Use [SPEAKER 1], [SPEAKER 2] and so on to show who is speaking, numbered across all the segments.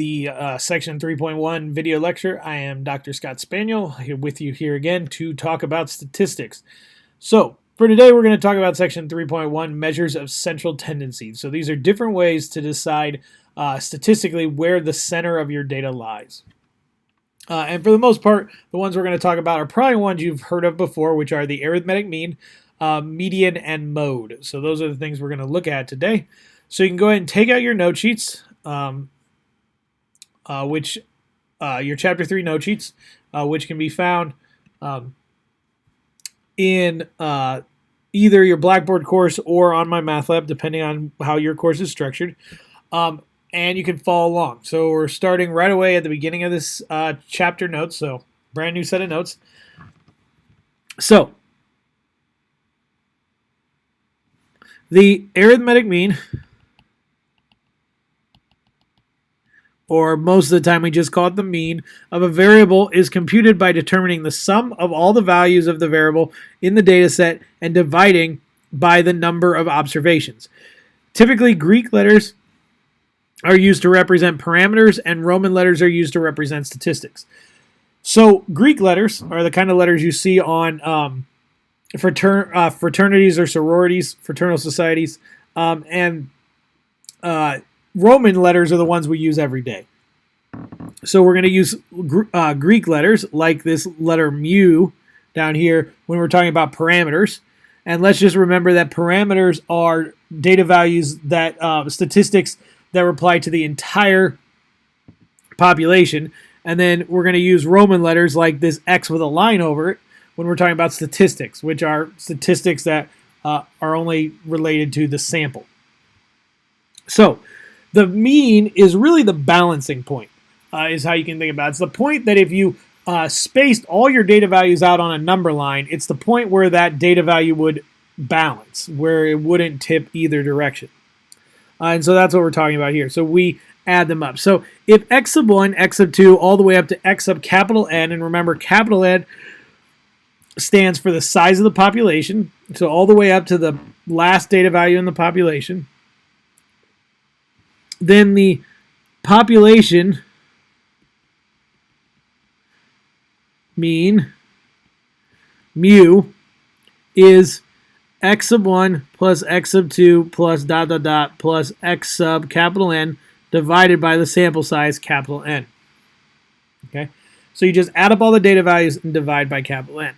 [SPEAKER 1] The Section 3.1 video lecture. I am Dr. Scott Spaniel here with you here again to talk about statistics. So for today, we're going to talk about Section 3.1, measures of central tendency. So these are different ways to decide statistically where the center of your data lies. And for the most part, the ones we're going to talk about are probably ones you've heard of before, which are the arithmetic mean, median, and mode. So those are the things we're going to look at today. So you can go ahead and take out your note sheets. Your Chapter 3 note sheets, which can be found in either your Blackboard course or on my math lab, depending on how your course is structured. And you can follow along. So we're starting right away at the beginning of this chapter notes, so brand new set of notes. So the arithmetic mean, or most of the time we just call it the mean, of a variable is computed by determining the sum of all the values of the variable in the data set and dividing by the number of observations. Typically, Greek letters are used to represent parameters and Roman letters are used to represent statistics. So Greek letters are the kind of letters you see on fraternities or sororities, fraternal societies, and Roman letters are the ones we use every day. So we're going to use Greek letters like this letter mu down here when we're talking about parameters. And let's just remember that parameters are data values that statistics that apply to the entire population. And then we're going to use Roman letters like this X with a line over it when we're talking about statistics, which are statistics that are only related to the sample. So the mean is really the balancing point, is how you can think about it. It's the point that if you spaced all your data values out on a number line, it's the point where that data value would balance, where it wouldn't tip either direction. And so that's what we're talking about here. So we add them up. So if x sub 1, x sub 2, all the way up to x sub capital N, and remember capital N stands for the size of the population, so all the way up to the last data value in the population, then the population mean, mu, is x sub 1 plus x sub 2 plus ... plus x sub capital N divided by the sample size capital N. Okay, so you just add up all the data values and divide by capital N.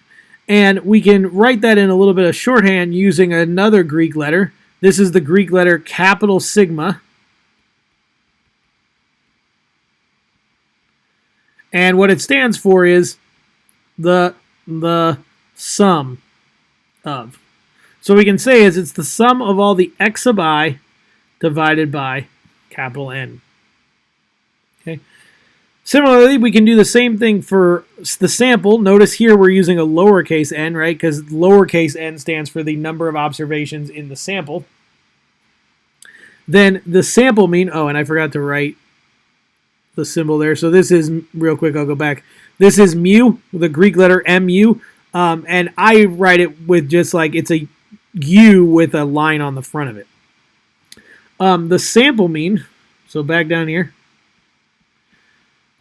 [SPEAKER 1] And we can write that in a little bit of shorthand using another Greek letter. This is the Greek letter capital sigma. And what it stands for is the sum of. So we can say it's the sum of all the x sub I divided by capital N. Okay. Similarly, we can do the same thing for the sample. Notice here we're using a lowercase n, right? Because lowercase n stands for the number of observations in the sample. Then the sample mean, oh, and I forgot to write the symbol there. So this is, real quick, I'll go back. This is mu, the Greek letter mu, and I write it with just like it's a U with a line on the front of it. The sample mean, so back down here,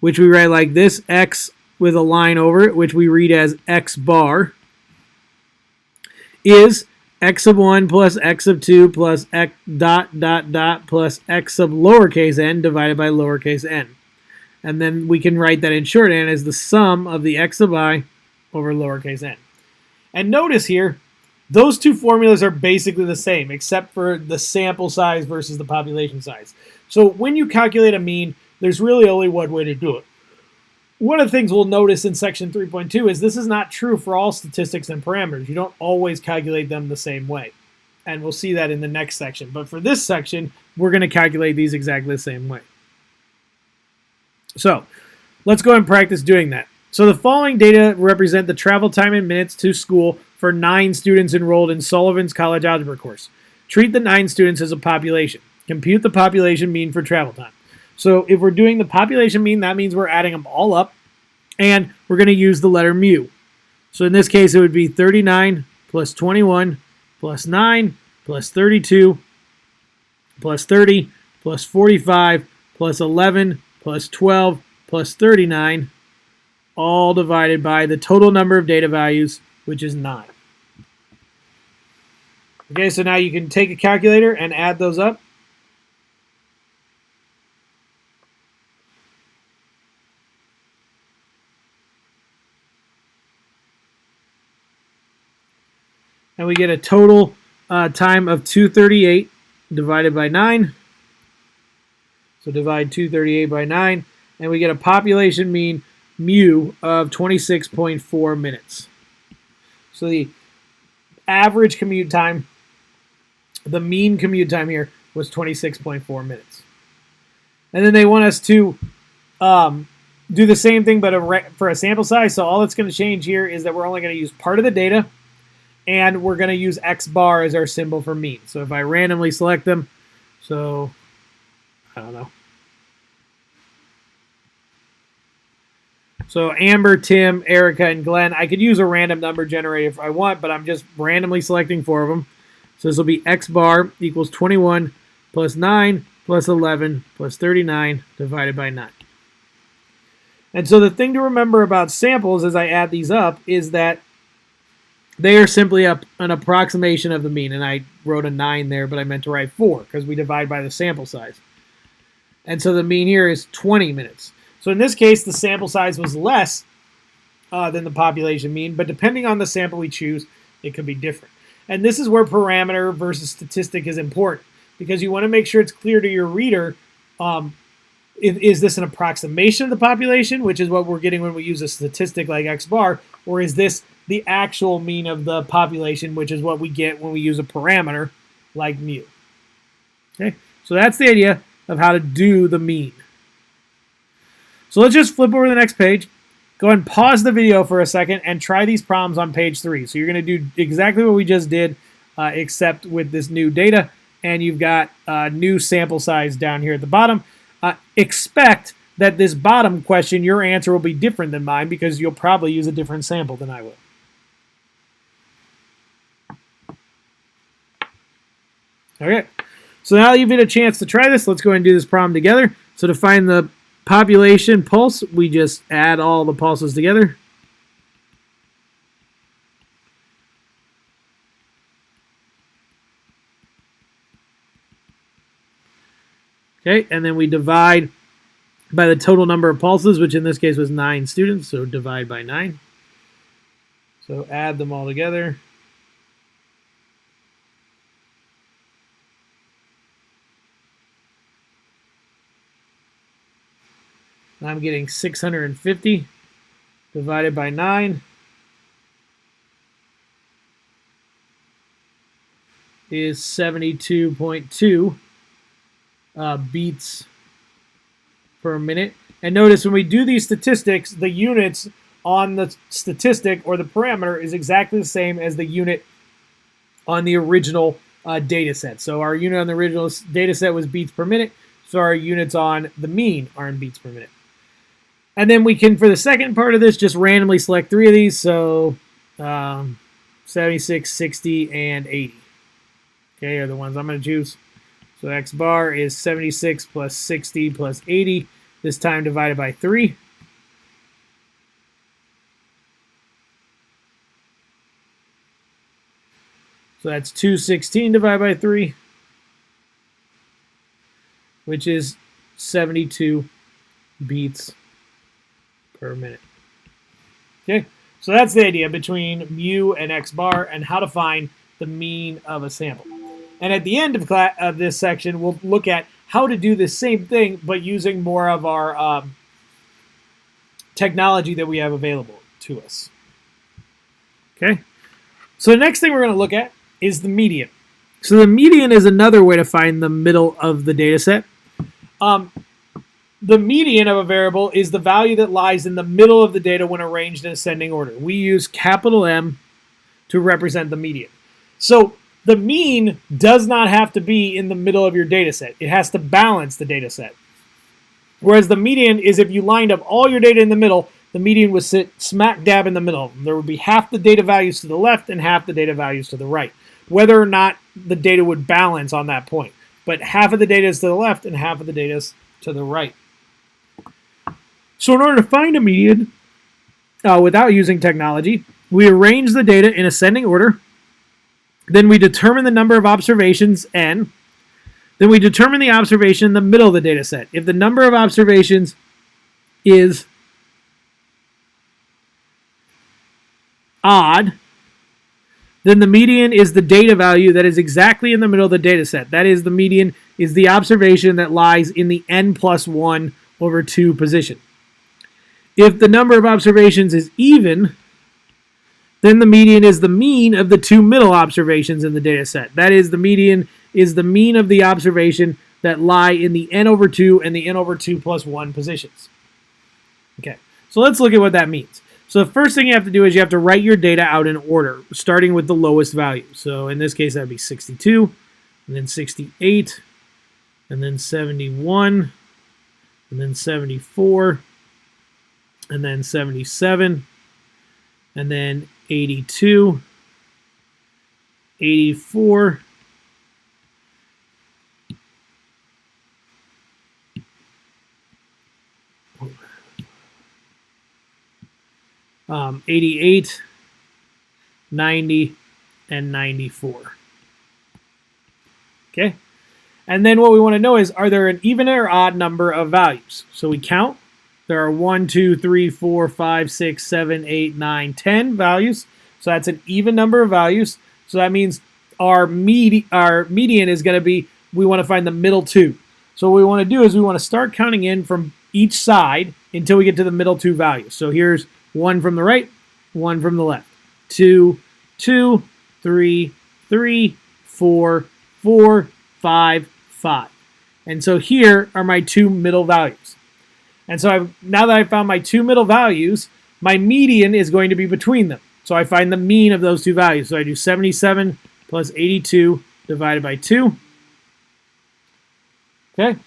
[SPEAKER 1] which we write like this, x with a line over it, which we read as x bar, is x sub 1 plus x sub 2 plus x ... plus x sub lowercase n divided by lowercase n. And then we can write that in shorthand as the sum of the x sub I over lowercase n. And notice here, those two formulas are basically the same, except for the sample size versus the population size. So when you calculate a mean, there's really only one way to do it. One of the things we'll notice in Section 3.2 is this is not true for all statistics and parameters. You don't always calculate them the same way. And we'll see that in the next section. But for this section, we're going to calculate these exactly the same way. So let's go and practice doing that. So the following data represent the travel time in minutes to school for 9 students enrolled in Sullivan's College Algebra course. Treat the 9 students as a population. Compute the population mean for travel time. So if we're doing the population mean, that means we're adding them all up, and we're going to use the letter mu. So in this case, it would be 39 plus 21 plus 9 plus 32 plus 30 plus 45 plus 11 plus 12 plus 39, all divided by the total number of data values, which is 9. Okay, so now you can take a calculator and add those up. And we get a total time of 238 divided by 9. So divide 238 by 9, and we get a population mean mu of 26.4 minutes. So the average commute time, the mean commute time here was 26.4 minutes. And then they want us to do the same thing, but for a sample size. So all that's going to change here is that we're only going to use part of the data, and we're going to use X bar as our symbol for mean. So if I randomly select them, so I don't know. So Amber, Tim, Erica, and Glenn. I could use a random number generator if I want, but I'm just randomly selecting 4 of them. So this will be X bar equals 21 plus 9 plus 11 plus 39 divided by 9. And so the thing to remember about samples as I add these up is that they are simply an approximation of the mean. And I wrote a 9 there, but I meant to write 4 because we divide by the sample size. And so the mean here is 20 minutes. So in this case, the sample size was less than the population mean, but depending on the sample we choose, it could be different. And this is where parameter versus statistic is important, because you want to make sure it's clear to your reader, is this an approximation of the population, which is what we're getting when we use a statistic like X bar, or is this the actual mean of the population, which is what we get when we use a parameter like mu. Okay, so that's the idea of how to do the mean. So let's just flip over to the next page. Go ahead and pause the video for a second and try these problems on page 3. So you're going to do exactly what we just did, except with this new data, and you've got a new sample size down here at the bottom. Expect that this bottom question, your answer will be different than mine because you'll probably use a different sample than I will. Okay, so now that you've had a chance to try this, let's go ahead and do this problem together. So to find the population pulse, we just add all the pulses together. Okay, and then we divide by the total number of pulses, which in this case was 9 students, so divide by 9. So add them all together. I'm getting 650 divided by 9 is 72.2 beats per minute. And notice when we do these statistics, the units on the statistic or the parameter is exactly the same as the unit on the original data set. So our unit on the original data set was beats per minute, so our units on the mean are in beats per minute. And then we can, for the second part of this, just randomly select 3 of these. So 76, 60, and 80. Okay, are the ones I'm going to choose. So X bar is 76 plus 60 plus 80, this time divided by 3. So that's 216 divided by 3, which is 72 beats per minute. Okay, so that's the idea between mu and X bar and how to find the mean of a sample. And at the end of this section, we'll look at how to do the same thing, but using more of our technology that we have available to us. Okay, so the next thing we're going to look at is the median. So the median is another way to find the middle of the data set. The median of a variable is the value that lies in the middle of the data when arranged in ascending order. We use capital M to represent the median. So the mean does not have to be in the middle of your data set. It has to balance the data set. Whereas the median is if you lined up all your data in the middle, the median would sit smack dab in the middle. There would be half the data values to the left and half the data values to the right, whether or not the data would balance on that point. But half of the data is to the left and half of the data is to the right. So in order to find a median without using technology, we arrange the data in ascending order. Then we determine the number of observations, n. Then we determine the observation in the middle of the data set. If the number of observations is odd, then the median is the data value that is exactly in the middle of the data set. That is, the median is the observation that lies in the n plus 1 over 2 position. If the number of observations is even, then the median is the mean of the two middle observations in the data set. That is, the median is the mean of the observation that lie in the n over 2 and the n over 2 plus 1 positions. Okay, so let's look at what that means. So the first thing you have to do is you have to write your data out in order, starting with the lowest value. So in this case, that would be 62, and then 68, and then 71, and then 74, and then 77, and then 82, 84, 88, 90, and 94. Okay? And then what we want to know is, are there an even or odd number of values? So we count. There are 1, 2, 3, 4, 5, 6, 7, 8, 9, 10 values. So that's an even number of values. So that means our median is going to be, we want to find the middle two. So what we want to do is we want to start counting in from each side until we get to the middle two values. So here's 1 from the right, 1 from the left. 2, 2, 3, 3, 4, 4, 5, 5. And so here are my two middle values. And so now that I've found my two middle values, my median is going to be between them. So I find the mean of those two values. So I do 77 plus 82 divided by 2. Okay?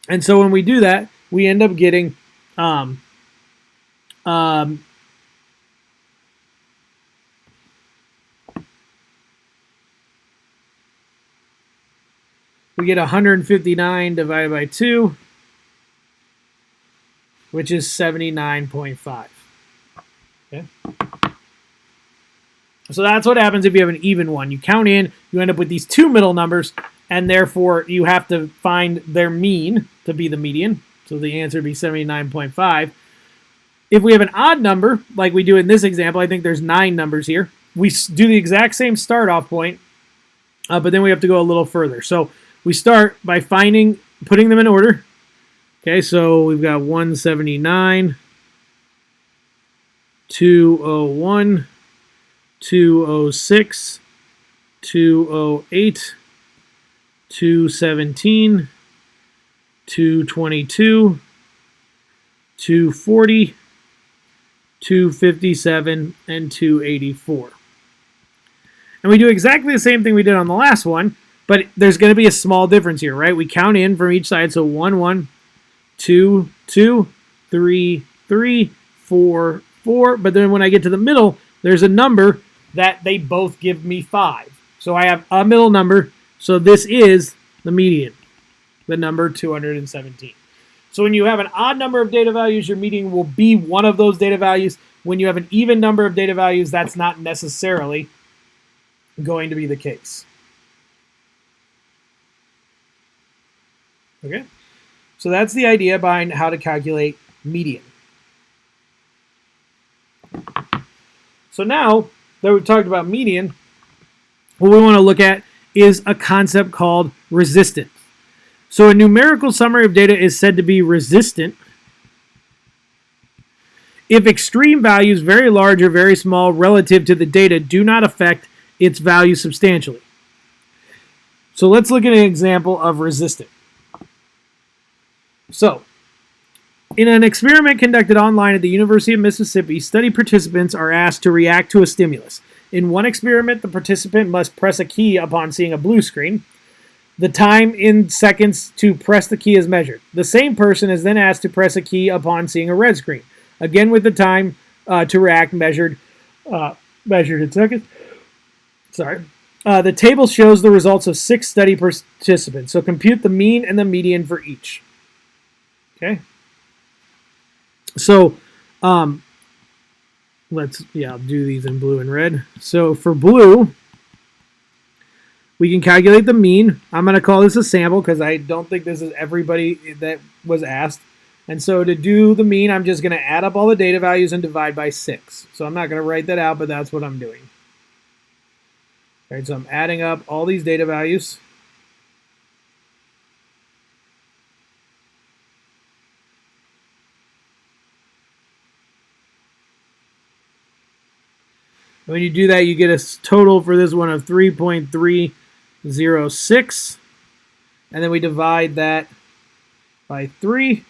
[SPEAKER 1] And so when we do that, we end up getting we get 159 divided by 2, which is 79.5. Okay? So that's what happens if you have an even one. You count in, you end up with these two middle numbers, and therefore you have to find their mean to be the median. So the answer would be 79.5. If we have an odd number, like we do in this example, I think there's 9 numbers here, we do the exact same start off point, but then we have to go a little further. So we start by putting them in order. Okay, so we've got 179, 201, 206, 208, 217, 222, 240, 257, and 284. And we do exactly the same thing we did on the last one, but there's going to be a small difference here, right? We count in from each side, so 1, 1, 2, 2, 3, 3, 4, 4. But then when I get to the middle, there's a number that they both give me 5. So I have a middle number. So this is the median, the number 217. So when you have an odd number of data values, your median will be one of those data values. When you have an even number of data values, that's not necessarily going to be the case. Okay? So that's the idea behind how to calculate median. So now that we've talked about median, what we want to look at is a concept called resistance. So a numerical summary of data is said to be resistant if extreme values, very large or very small, relative to the data, do not affect its value substantially. So let's look at an example of resistant. So, in an experiment conducted online at the University of Mississippi, study participants are asked to react to a stimulus. In one experiment, the participant must press a key upon seeing a blue screen. The time in seconds to press the key is measured. The same person is then asked to press a key upon seeing a red screen, again with the time to react measured in seconds. The table shows the results of 6 study participants. So compute the mean and the median for each. Okay. So I'll do these in blue and red. So for blue, we can calculate the mean. I'm going to call this a sample because I don't think this is everybody that was asked. And so to do the mean, I'm just going to add up all the data values and divide by 6. So I'm not going to write that out, but that's what I'm doing. All right, so I'm adding up all these data values. When you do that, you get a total for this one of 3.306. And then we divide that by 3.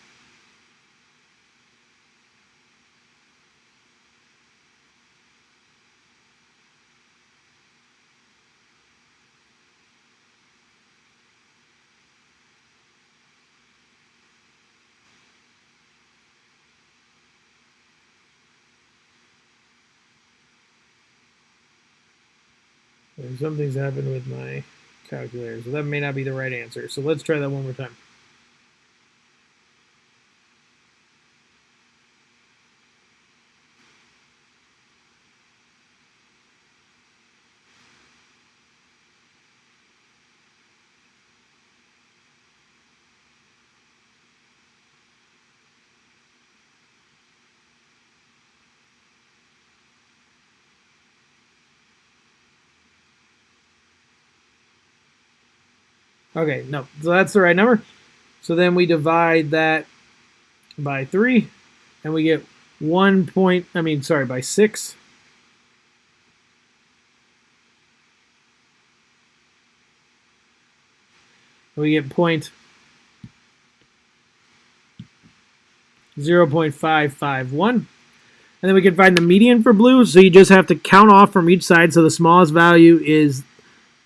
[SPEAKER 1] Something's happened with my calculator, so that may not be the right answer. So let's try that one more time. Okay, no, so that's the right number. So then we divide that by 3, and we get by 6. We get 0.551. And then we can find the median for blue. So you just have to count off from each side. So the smallest value is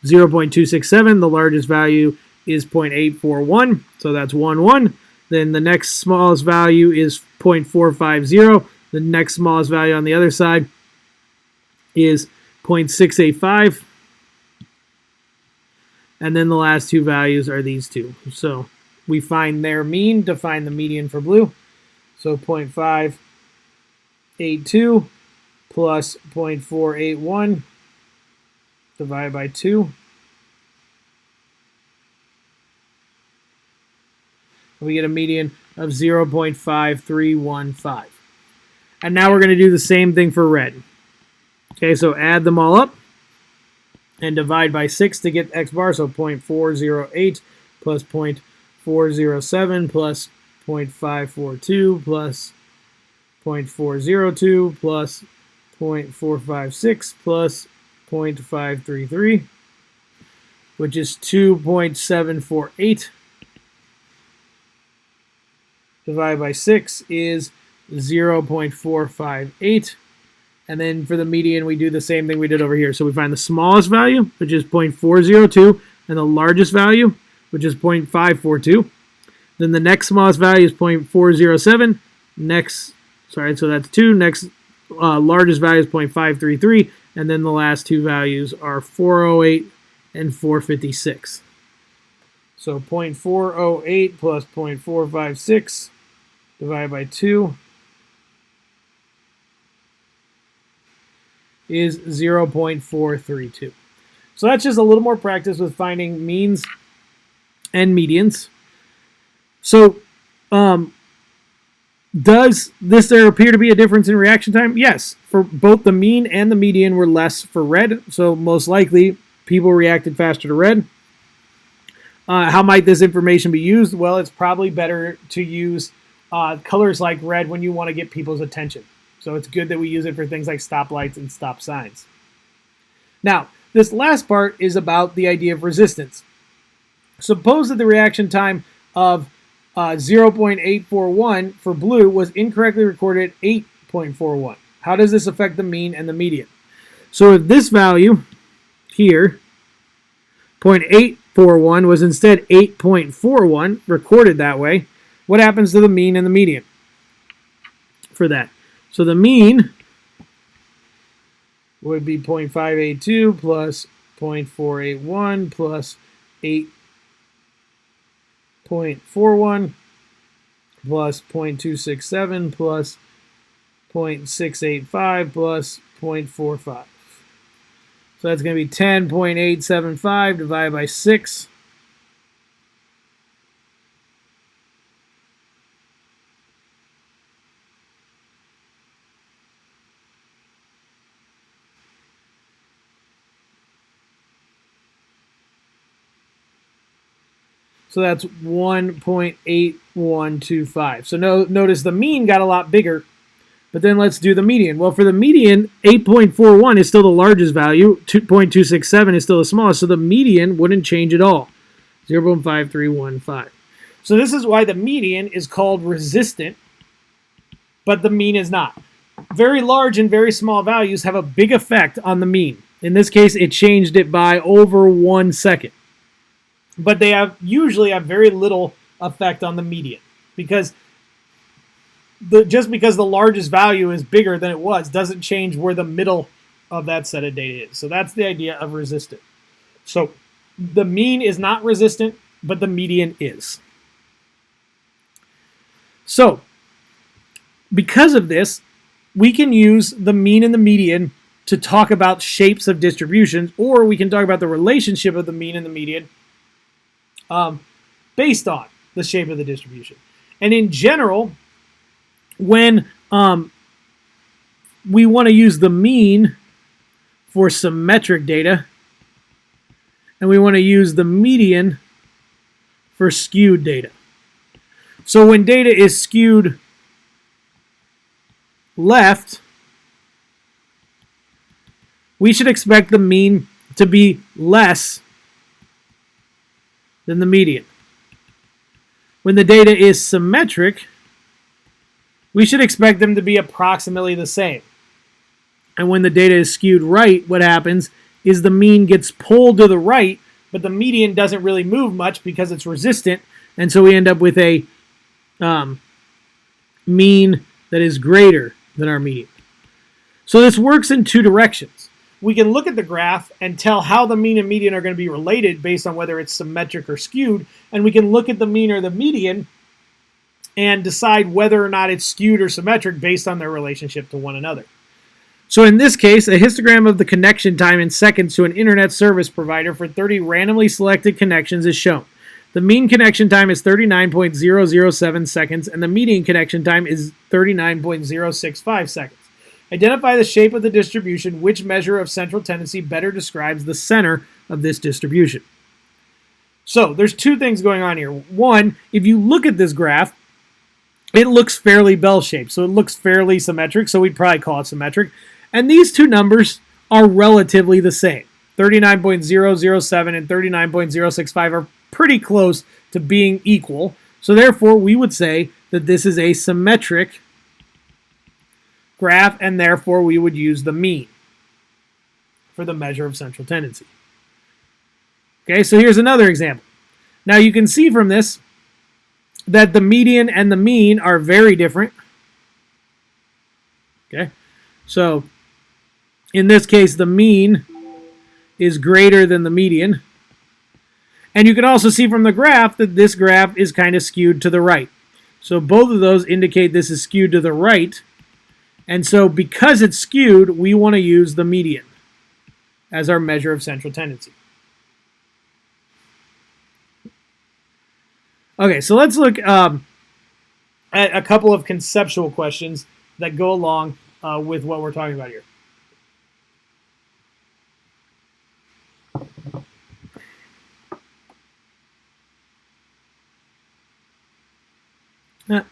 [SPEAKER 1] 0.267. The largest value is 0.841. So that's 1, 1. Then the next smallest value is 0.450. The next smallest value on the other side is 0.685. And then the last two values are these two. So we find their mean to find the median for blue. So 0.582 plus 0.481 divided by 2. We get a median of 0.5315. And now we're going to do the same thing for red. Okay, so add them all up and divide by 6 to get x bar. So 0.408 plus 0.407 plus 0.542 plus 0.402 plus 0.456 plus 0.533, which is 2.748. Divided by 6 is 0.458. And then for the median, we do the same thing we did over here. So we find the smallest value, which is 0.402, and the largest value, which is 0.542. Then the next smallest value is 0.407. So that's 2. Next largest value is 0.533. And then the last two values are 408 and 456. So 0.408 plus 0.456 divided by 2 is 0.432. So that's just a little more practice with finding means and medians. So does there appear to be a difference in reaction time? Yes. For both the mean and the median were less for red. So most likely people reacted faster to red. How might this information be used? Well, it's probably better to use colors like red when you want to get people's attention. So it's good that we use it for things like stoplights and stop signs. Now, this last part is about the idea of resistance. Suppose that the reaction time of 0.841 for blue was incorrectly recorded at 8.41. How does this affect the mean and the median? So if this value here, 0.841, was instead 8.41, recorded that way, what happens to the mean and the median for that? So the mean would be 0.582 plus 0.481 plus 8.41 plus 0.267 plus 0.685 plus 0.45. So that's going to be 10.875 divided by 6. So that's 1.8125. So notice the mean got a lot bigger, but then let's do the median. Well, for the median, 8.41 is still the largest value. 2.267 is still the smallest, so the median wouldn't change at all. 0.5315. So this is why the median is called resistant, but the mean is not. Very large and very small values have a big effect on the mean. In this case, it changed it by over 1 second. But they usually have very little effect on the median, because just because the largest value is bigger than it was doesn't change where the middle of that set of data is. So that's the idea of resistant. So the mean is not resistant, but the median is. So because of this, we can use the mean and the median to talk about shapes of distributions, or we can talk about the relationship of the mean and the median based on the shape of the distribution. And in general, when we want to use the mean for symmetric data, and we want to use the median for skewed data. So when data is skewed left, we should expect the mean to be less than the median. When the data is symmetric, we should expect them to be approximately the same. And when the data is skewed right, what happens is the mean gets pulled to the right, but the median doesn't really move much because it's resistant, and so we end up with a mean that is greater than our median. So this works in two directions. We can look at the graph and tell how the mean and median are going to be related based on whether it's symmetric or skewed, and we can look at the mean or the median and decide whether or not it's skewed or symmetric based on their relationship to one another. So in this case, a histogram of the connection time in seconds to an internet service provider for 30 randomly selected connections is shown. The mean connection time is 39.007 seconds, and the median connection time is 39.065 seconds. Identify the shape of the distribution. Which measure of central tendency better describes the center of this distribution? So there's two things going on here. One, if you look at this graph, it looks fairly bell-shaped, so it looks fairly symmetric, so we'd probably call it symmetric. And these two numbers are relatively the same. 39.007 and 39.065 are pretty close to being equal, so therefore we would say that this is a symmetric graph, and therefore we would use the mean for the measure of central tendency. Okay, so here's another example. Now you can see from this that the median and the mean are very different. Okay, so in this case the mean is greater than the median. And you can also see from the graph that this graph is kind of skewed to the right. So both of those indicate this is skewed to the right. And so because it's skewed, we want to use the median as our measure of central tendency. Okay, so let's look at a couple of conceptual questions that go along with what we're talking about here.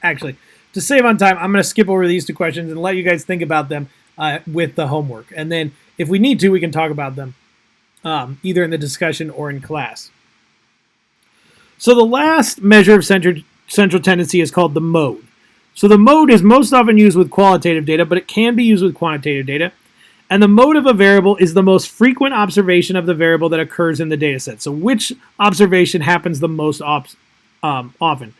[SPEAKER 1] Actually, to save on time, I'm going to skip over these two questions and let you guys think about them with the homework. And then if we need to, we can talk about them either in the discussion or in class. So the last measure of central tendency is called the mode. So the mode is most often used with qualitative data, but it can be used with quantitative data. And the mode of a variable is the most frequent observation of the variable that occurs in the data set. So which observation happens the most often?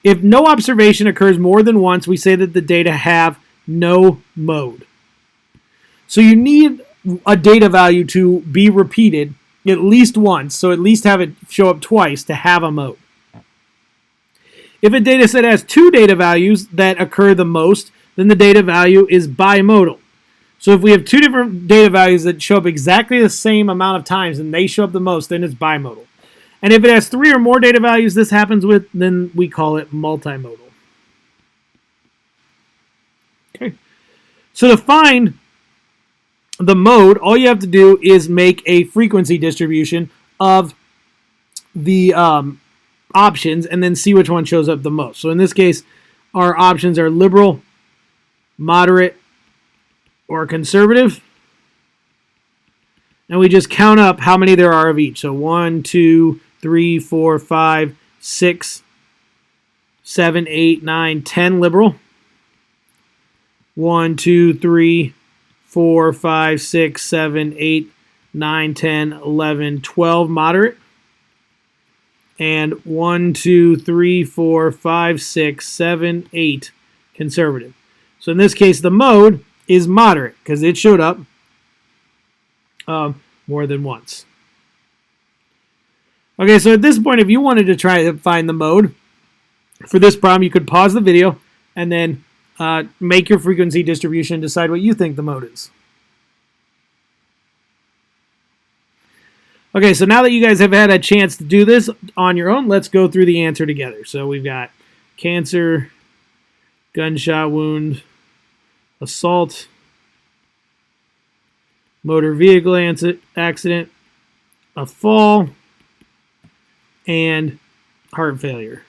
[SPEAKER 1] If no observation occurs more than once, we say that the data have no mode. So you need a data value to be repeated at least once, so at least have it show up twice to have a mode. If a data set has two data values that occur the most, then the data value is bimodal. So if we have two different data values that show up exactly the same amount of times and they show up the most, then it's bimodal. And if it has three or more data values this happens with, then we call it multimodal. Okay. So to find the mode, all you have to do is make a frequency distribution of the options and then see which one shows up the most. So in this case, our options are liberal, moderate, or conservative. And we just count up how many there are of each. So 1, 2, 3, 4, 5, 6, 7, 8, 9, 10 liberal. 1, 2, 3, 4, 5, 6, 7, 8, 9, 10, 11, 12 moderate. And 1, 2, 3, 4, 5, 6, 7, 8 conservative. So in this case, the mode is moderate because it showed up more than once. Okay, so at this point, if you wanted to try to find the mode for this problem, you could pause the video and then make your frequency distribution and decide what you think the mode is. Okay, so now that you guys have had a chance to do this on your own, let's go through the answer together. So we've got cancer, gunshot wound, assault, motor vehicle accident, a fall, and heart failure.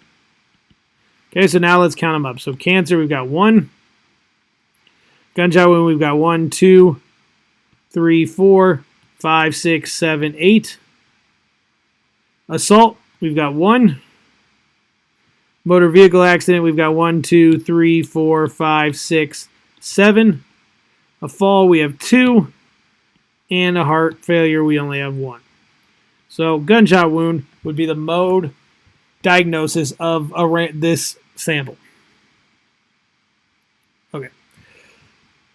[SPEAKER 1] Okay, so now let's count them up. So cancer, we've got 1. Gunshot wound, we've got 1, 2, 3, 4, 5, 6, 7, 8. Assault, we've got 1. Motor vehicle accident, we've got 1, 2, 3, 4, 5, 6, 7. A fall, we have 2. And a heart failure, we only have 1. So gunshot wound would be the mode diagnosis of this sample. Okay.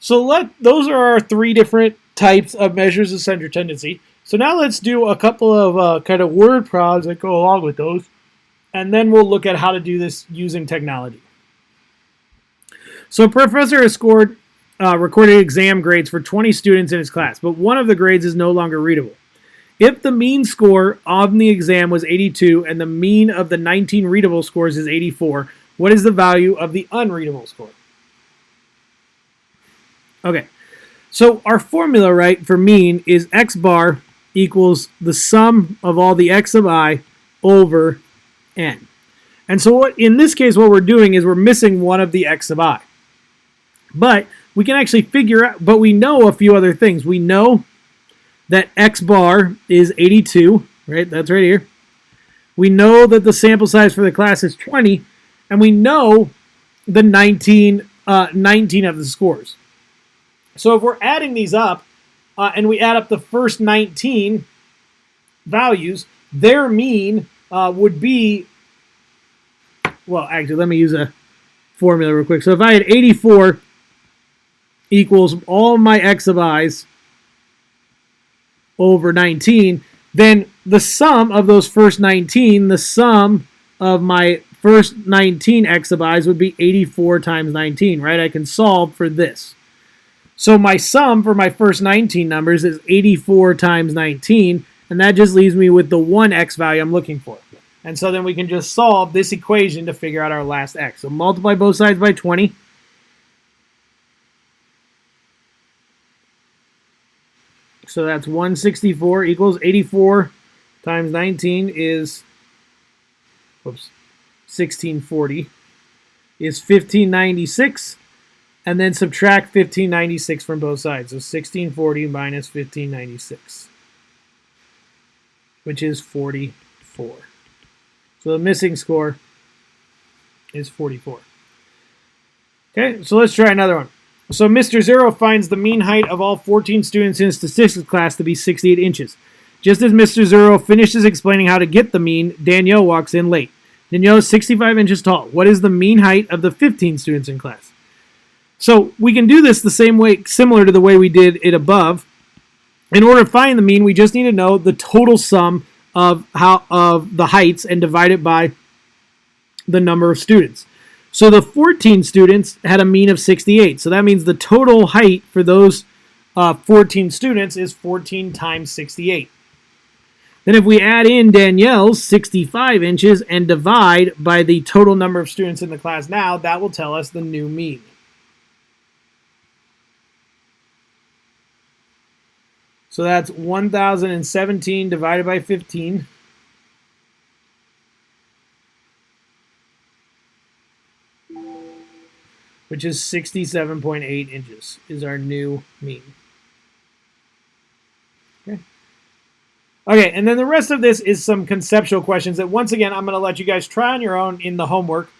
[SPEAKER 1] So those are our 3 different types of measures of center tendency. So now let's do a couple of kind of word problems that go along with those. And then we'll look at how to do this using technology. So a professor has recorded exam grades for 20 students in his class, but one of the grades is no longer readable. If the mean score on the exam was 82 and the mean of the 19 readable scores is 84, what is the value of the unreadable score? Okay, so our formula, right, for mean is x bar equals the sum of all the x of I over n. And so in this case, what we're doing is we're missing one of the x of I. But we can actually figure out, but we know a few other things. We know that x bar is 82, right? That's right here. We know that the sample size for the class is 20, and we know the 19 of the scores. So if we're adding these up, and we add up the first 19 values, their mean would be, well, actually, let me use a formula real quick. So if I had 84 equals all my x of i's over 19, then the sum of those first 19, the sum of my first 19 x of i's would be 84 times 19, right? I can solve for this. So my sum for my first 19 numbers is 84 times 19, and that just leaves me with the one x value I'm looking for. And so then we can just solve this equation to figure out our last x. So multiply both sides by 20. So that's 164 equals 84 times 19 is, 1640 is 1596. And then subtract 1596 from both sides. So 1640 minus 1596, which is 44. So the missing score is 44. Okay, so let's try another one. So Mr. Zero finds the mean height of all 14 students in his statistics class to be 68 inches. Just as Mr. Zero finishes explaining how to get the mean, Danielle walks in late. Danielle is 65 inches tall. What is the mean height of the 15 students in class? So we can do this the same way, similar to the way we did it above. In order to find the mean, we just need to know the total sum of the heights and divide it by the number of students. So the 14 students had a mean of 68. So that means the total height for those 14 students is 14 times 68. Then if we add in Danielle's 65 inches and divide by the total number of students in the class now, that will tell us the new mean. So that's 1,017 divided by 15. Which is 67.8 inches is our new mean. Okay, and then the rest of this is some conceptual questions that, once again, I'm going to let you guys try on your own in the homework,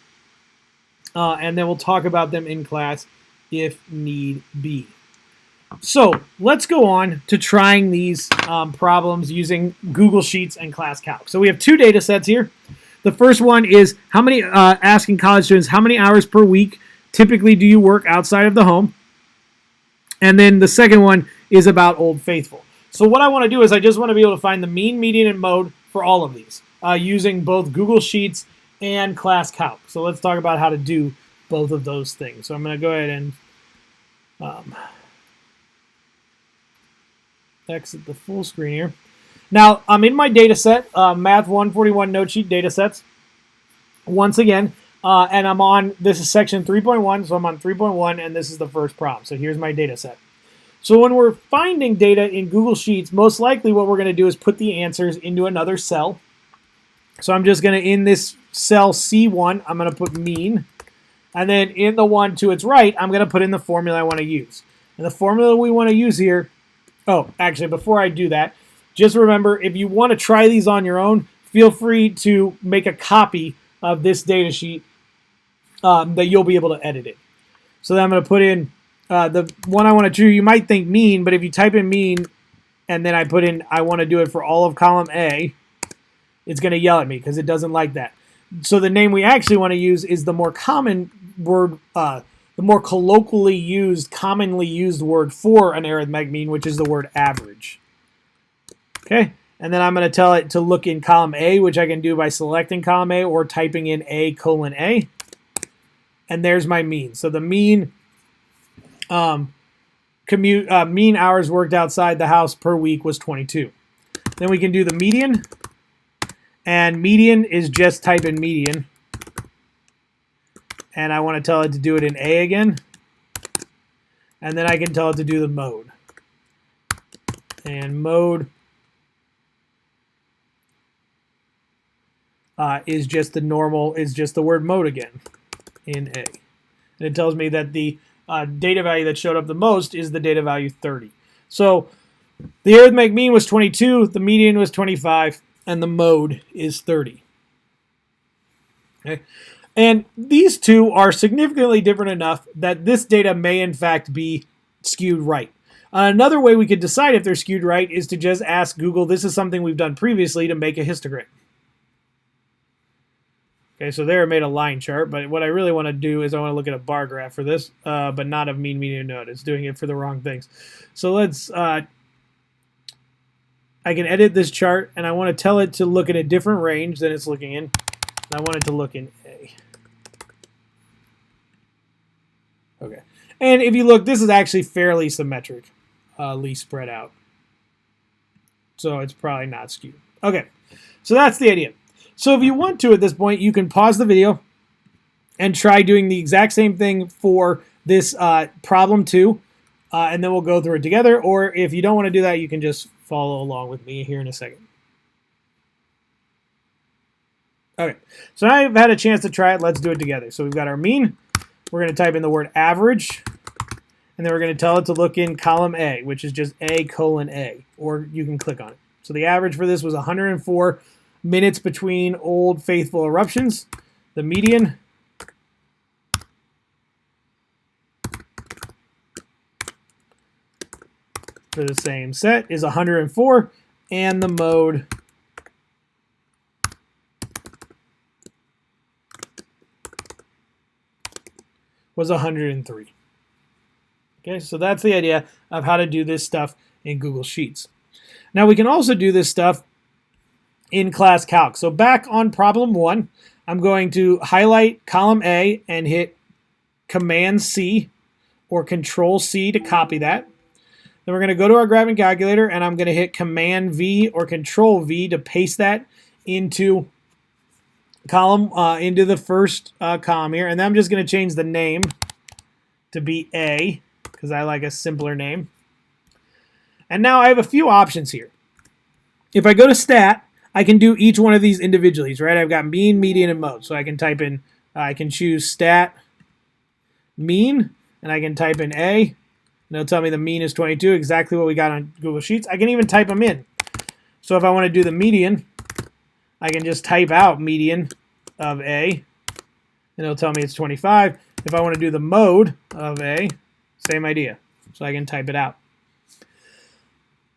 [SPEAKER 1] and then we'll talk about them in class if need be. So let's go on to trying these problems using Google Sheets and Class Calc. So we have two data sets here. The first one is asking college students how many hours per week typically do you work outside of the home? And then the second one is about Old Faithful. So what I want to do is I just want to be able to find the mean, median, and mode for all of these using both Google Sheets and Class Calc. So let's talk about how to do both of those things. So I'm going to go ahead and exit the full screen here. Now, I'm in my data set, Math 141 note sheet data sets. Once again, and I'm on, this is section 3.1, so I'm on 3.1, and this is the first problem. So here's my data set. So when we're finding data in Google Sheets, most likely what we're going to do is put the answers into another cell. So I'm just going to, in this cell C1, I'm going to put mean. And then in the one to its right, I'm going to put in the formula I want to use. And the formula we want to use here, oh, actually, before I do that, just remember, if you want to try these on your own, feel free to make a copy of this data sheet that you'll be able to edit it. So then I'm going to put in the one I want to do. You might think mean, but if you type in mean and then I put in I want to do it for all of column A, it's going to yell at me because it doesn't like that. So the name we actually want to use is the more common word, the more colloquially used, commonly used word for an arithmetic mean, which is the word average. Okay, and then I'm going to tell it to look in column A, which I can do by selecting column A or typing in A:A. And there's my mean. So the mean mean hours worked outside the house per week was 22. Then we can do the median. And median is just type in median. And I want to tell it to do it in A again. And then I can tell it to do the mode. And mode is just the normal, is just the word mode again in A. And it tells me that the data value that showed up the most is the data value 30. So the arithmetic mean was 22, the median was 25, and the mode is 30. Okay. And these two are significantly different enough that this data may in fact be skewed right. Another way we could decide if they're skewed right is to just ask Google, this is something we've done previously, to make a histogram. Okay, so there I made a line chart, but what I really want to do is I want to look at a bar graph for this, but not a mean, median, mode. It's doing it for the wrong things. So let's, I can edit this chart, and I want to tell it to look in a different range than it's looking in. And I want it to look in A. Okay, and if you look, this is actually fairly symmetric, spread out. So it's probably not skewed. Okay, so that's the idea. So if you want to at this point, you can pause the video and try doing the exact same thing for this problem 2, and then we'll go through it together. Or if you don't want to do that, you can just follow along with me here in a second. Okay, so now I've had a chance to try it. Let's do it together. So we've got our mean. We're going to type in the word average, and then we're going to tell it to look in column A, which is just A:A, or you can click on it. So the average for this was 104 minutes between Old Faithful eruptions. The median for the same set is 104, and the mode was 103. Okay, so that's the idea of how to do this stuff in Google Sheets. Now we can also do this stuff in Class Calc. So back on problem 1, I'm going to highlight column A and hit Command C or Control C to copy that. Then we're going to go to our graphing calculator, and I'm going to hit Command V or Control V to paste that into into the first column here. And then I'm just going to change the name to be A because I like a simpler name. And now I have a few options here. If I go to Stat, I can do each one of these individually, right? I've got mean, median, and mode. So I can type in, I can choose Stat mean, and I can type in A, and it'll tell me the mean is 22, exactly what we got on Google Sheets. I can even type them in. So if I want to do the median, I can just type out median of A, and it'll tell me it's 25. If I want to do the mode of A, same idea. So I can type it out.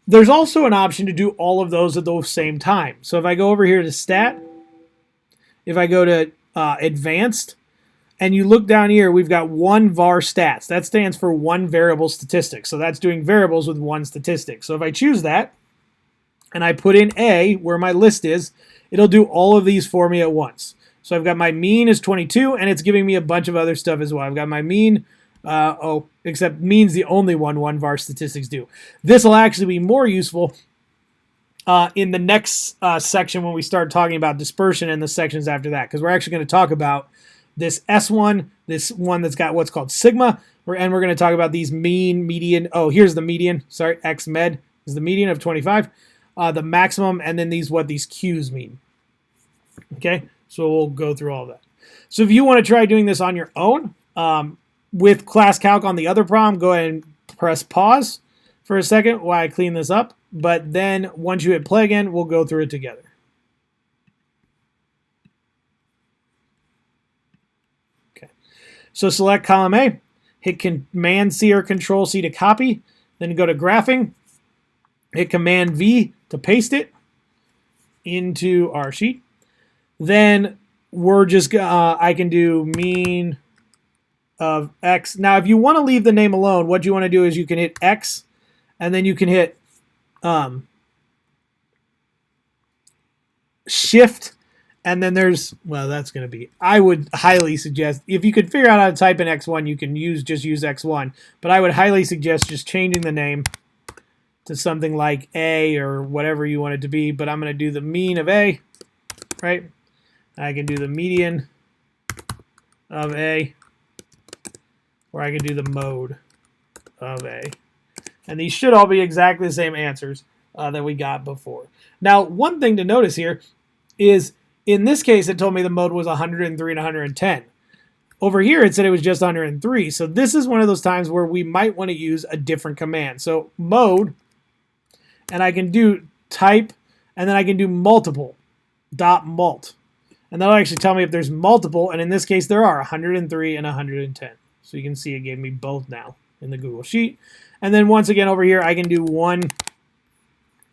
[SPEAKER 1] There's also an option to do all of those at the same time. So if I go over here to Stat, if I go to Advanced, and you look down here, we've got one var stats. That stands for one variable statistic. So that's doing variables with one statistic. So if I choose that, and I put in A, where my list is, it'll do all of these for me at once. So I've got my mean is 22, and it's giving me a bunch of other stuff as well. I've got my mean, except mean's the only one var statistics do. This will actually be more useful in the next section when we start talking about dispersion and the sections after that, because we're actually going to talk about this S1, this one that's got what's called sigma, and we're going to talk about these mean, median. Oh, here's the median. Sorry, X med is the median of 25. The maximum, and then what these Qs mean. Okay, so we'll go through all of that. So if you want to try doing this on your own, with class calc on the other problem, go ahead and press pause for a second while I clean this up. But then once you hit play again, we'll go through it together. Okay. So select column A, hit Command C or Control C to copy, then go to graphing, hit Command V to paste it into our sheet. Then we're just, I can do mean of X. Now, if you want to leave the name alone, what you want to do is you can hit X, and then you can hit Shift, and then there's, well, that's going to be, I would highly suggest, if you could figure out how to type in X1, you can just use X1, but I would highly suggest just changing the name to something like A or whatever you want it to be, but I'm going to do the mean of A, right? I can do the median of A, or I can do the mode of A. And these should all be exactly the same answers that we got before. Now, one thing to notice here is, in this case, it told me the mode was 103 and 110. Over here, it said it was just 103. So this is one of those times where we might want to use a different command. So mode, and I can do type, and then I can do multiple, .mult. And that'll actually tell me if there's multiple, and in this case, there are 103 and 110. So you can see it gave me both now in the Google Sheet. And then once again over here, I can do one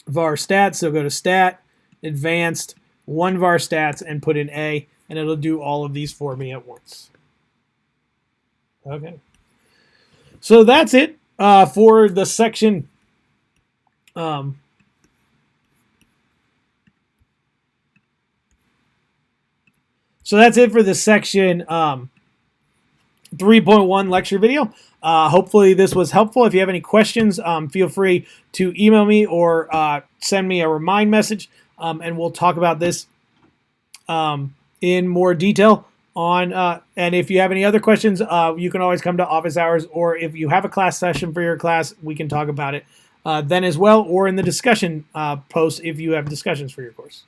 [SPEAKER 1] var stats. So go to Stat, Advanced, one var stats, and put in A, and it'll do all of these for me at once. Okay. So that's it for the section. So that's it for the section 3.1 lecture video. Hopefully this was helpful. If you have any questions, feel free to email me or send me a remind message, and we'll talk about this in more detail. And if you have any other questions, you can always come to office hours, or if you have a class session for your class, we can talk about it then as well, or in the discussion post if you have discussions for your course.